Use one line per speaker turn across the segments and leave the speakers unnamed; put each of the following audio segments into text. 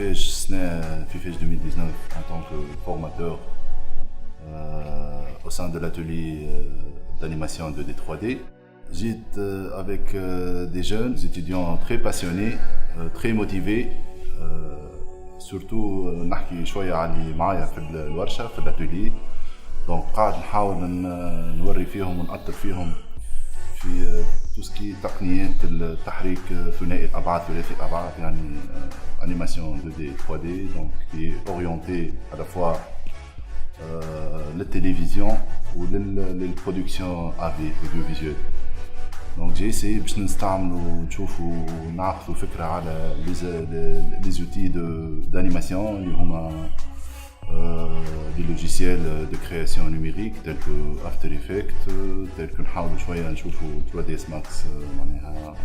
FIFEJ 2019 en tant que formateur au sein de l'atelier d'animation 2D 3D. J'étais avec des jeunes étudiants très passionnés, très motivés. surtout نحكي شوية على اللي معايا في الورشة في الاتولي. دونك قاعد نحاول نوري فيهم ونأثر فيهم في توسكي تقنيات التحريك ثنائي الابعاد ثلاثي الابعاد يعني انيماسيون 2D 3D donc qui est orienté à la fois للتلفزيون وللبرودكسيون AV audiovisuel. Donc j'ai essayé باش نستعملوا ونشوفوا ونعرفوا فكرة على les outils d'animation اللي هما des logiciels de création numérique tels que After Effects, tels que نحاولوا شوية نشوفوا 3ds Max معناها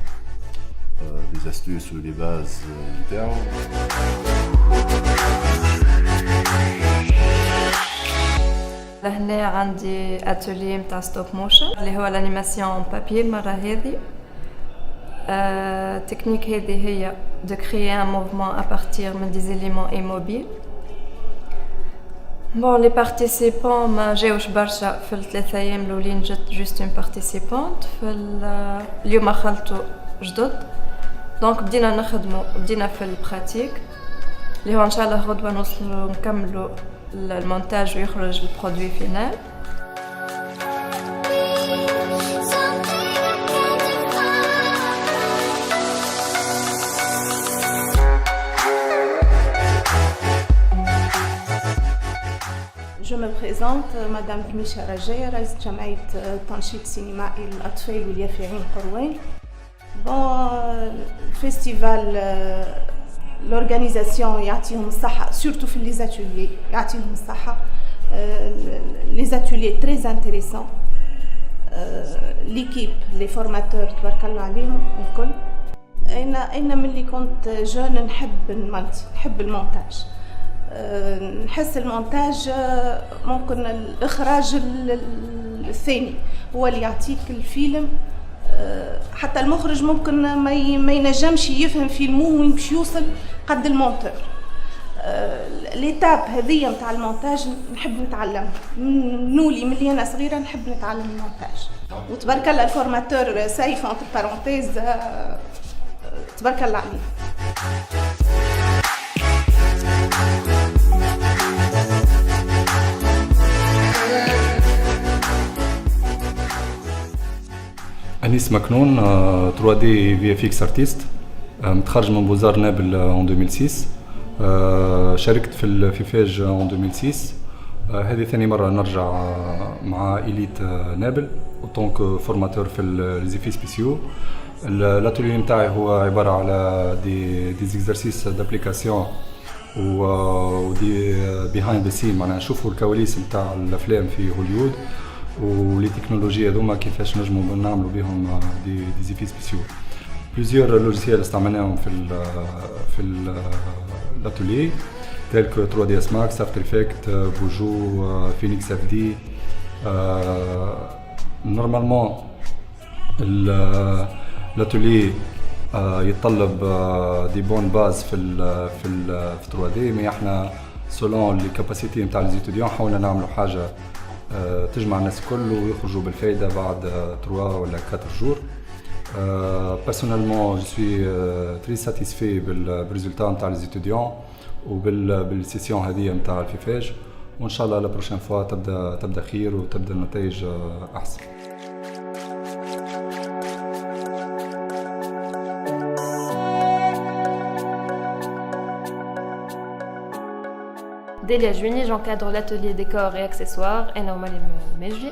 des astuces ou les bases نتاعو.
لهنا عندي اتولي نتاع ستوب موشن اللي هو الانيماسيون بابي المره هذه. التكنيك هذه هي de créer un mouvement à partir من des éléments immobiles. Bon, les participants ما جاوش برشا في الثلاثة أيام الأولين جت جوست اون بارتيسيبونت. اليوم خلطوا جدد دونك بدينا نخدموا بدينا في البراتيك اللي هو إن شاء الله غدوة نوصلوا نكملوا المونتاج ويخرج البرودوي فينال.
Je me présente, Madame Kmisha Rajaïa, رئيس جمعية تنشيط سينمائي للأطفال واليافعين قروان. Bon, الفيستيفال l'organisation يعطيهم الصحة surtout في les ateliers يعطيهم الصحة. Les ateliers très intéressants. L'équipe, les formateurs تبارك الله عليهم الكل. أنا ملي كنت جون نحب المونتاج. نحس المونتاج ممكن الإخراج الثاني هو اللي يعطيك الفيلم. حتى المخرج ممكن ما ينجمش يفهم فيلمه وين باش يوصل قد المونتور. ليتاب هذه نتاع المونتاج نحب نتعلم نولي ملي انا صغيره نحب نتعلم المونتاج. وتبارك الله الفورماتور سيف انتر بارونتيز تبارك الله عليه.
أنيس مكنون 3D VFX artiste متخرج من بوزار نابل en 2006. شاركت في الفيفاج en 2006. هذه ثاني مرة نرجع مع إليت نابل autant que formateur في les effets spéciaux. l'atelier نتاعي هو عبارة على des exercices d'application و دي behind the scene معناها نشوفوا الكواليس نتاع الأفلام في هوليوود ولي تكنولوجيا هذوما كيفاش نجموا نعملوا بهم دي زيفي سبيسيو. بليزيور لوجيسيال استعملناهم في الاتولي تيل كو 3ds Max, After Effects, بوجو, Phoenix FD. نورمالمون الاتولي يتطلب دي بون باز في 3D مي احنا سولون لي كاباسيتي نتاع لي ستوديون حاولنا نعملوا حاجه تجمع الناس الكل ويخرجوا بالفايدة بعد 3 ولا 4 جور. Personnellement, je suis très satisfait بالريزولتا نتاع les étudiants وبالسيسيون هذه نتاع الفيفاج وإن شاء الله la prochaine fois تبدأ خير وتبدأ النتائج أحسن.
Delia Juini, j'encadre l'atelier décor et accessoires et Naomalim Meji.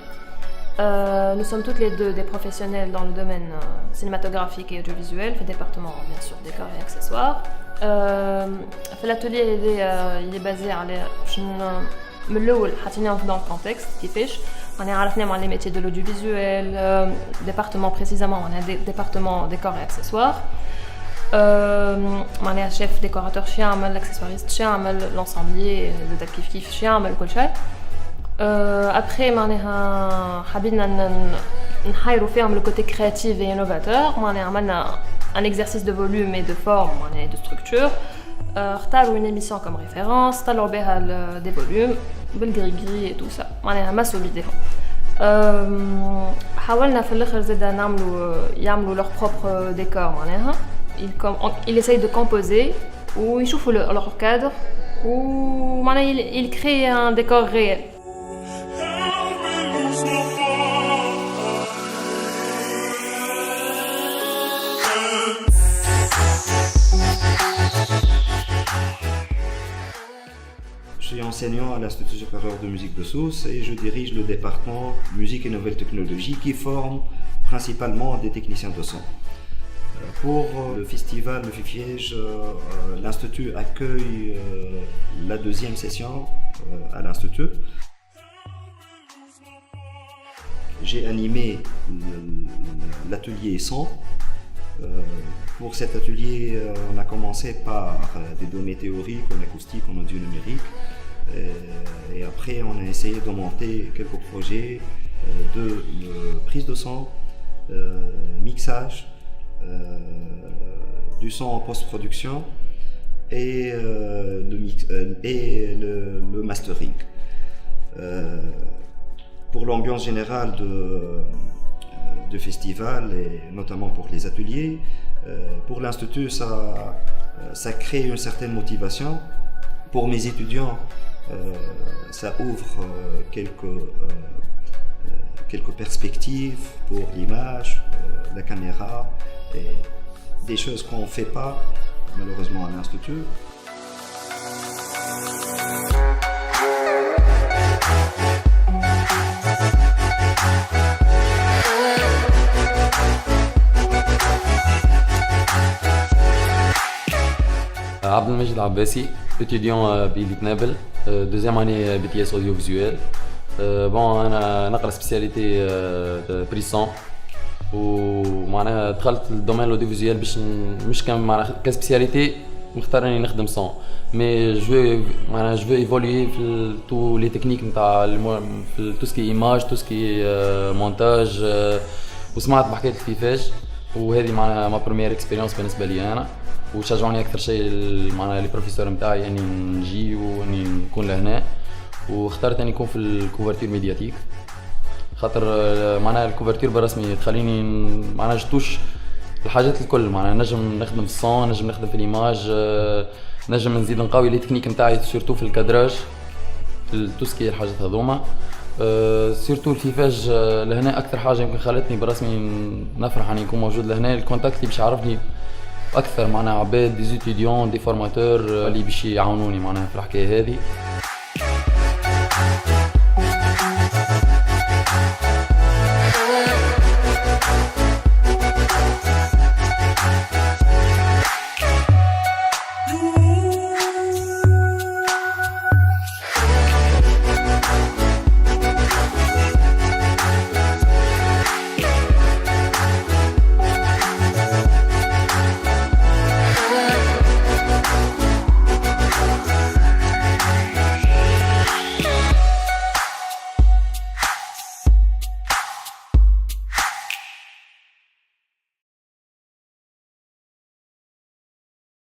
Nous sommes toutes les deux des professionnels dans le domaine cinématographique et audiovisuel, fait département bien sûr décor et accessoires. L'atelier il est basé à dans le contexte qui pêche. On est à les métiers de l'audiovisuel, département précisément, on a des départements décor et accessoires. معناها شيف ديكوراتور شي يعمل الاكسسواريست شي يعمل لونسامبلي زاد كيف شي يعمل كل شيء. ابري معناها حبينا نحيروا فيهم لو كوتي كرياتيف اي انوفاتور. معناها عملنا ان اكزرسيس دو فوليوم اي دو فورم معناها دو ستركتور
اختاروا une émission comme référence طلعوا بها des volumes بالغريغري et tout ça معناها مسوا بيديهم. حاولنا في الاخر زادا يعملوا leur propre décor معناها ils essayent de composer ويشوفوا leur cadre ومعناها ils créent un décor réel.
Je suis enseignant à l'Institut supérieur de musique de Sousse et je dirige le département musique et nouvelles technologies qui forme principalement des techniciens de son. Pour le festival Le Fifiège, l'Institut accueille la deuxième session à l'Institut. J'ai animé l'atelier son. Pour cet atelier, on a commencé par des données théoriques en acoustique, en audio numérique. Et après, on a essayé de monter quelques projets de prise de son, mixage, du son en post-production et le mastering. Pour l'ambiance générale de festival et notamment pour les ateliers, pour l'Institut, ça crée une certaine motivation. Pour mes étudiants, ça ouvre quelques perspectives pour l'image, la caméra, et des choses qu'on ne fait pas malheureusement à l'Institut.
عبد المجيد عباسي étudiant بإيليت نابل deuxième année BTS audiovisuel. bon أنا نقرأ سبيسياليتي بريسون ومعناها دخلت الدومين الاوديوفيزيوال باش مش معناها كسبيسياليتي مختار اني نخدم صون مي جو معناها جو ايفولوي في تو لي تكنيك نتاع في تو سكي ايماج تو سكي مونتاج وسمعت بحكايه الفيفاج وهذه معناها ما بروميير اكسبيريونس بالنسبه لي انا وشجعوني اكثر شيء معناها لي بروفيسور نتاعي اني نجي واني نكون لهنا واخترت اني نكون في الكوفرتير ميدياتيك خاطر معناها الكوفرتير بالرسمي تخليني معناها جتوش الحاجات الكل معناها نجم نخدم في الصون نجم نخدم في الايماج نجم نزيد نقوي لي تكنيك نتاعي سورتو في الكادراج في توسكي الحاجات هذوما سورتو الفيفاج لهنا اكثر حاجه يمكن خلتني بالرسمي نفرح اني نكون موجود لهنا الكونتاكت اللي باش يعرفني اكثر معناها عباد دي ستوديون دي فورماتور اللي باش يعاونوني معناها في الحكايه هذه.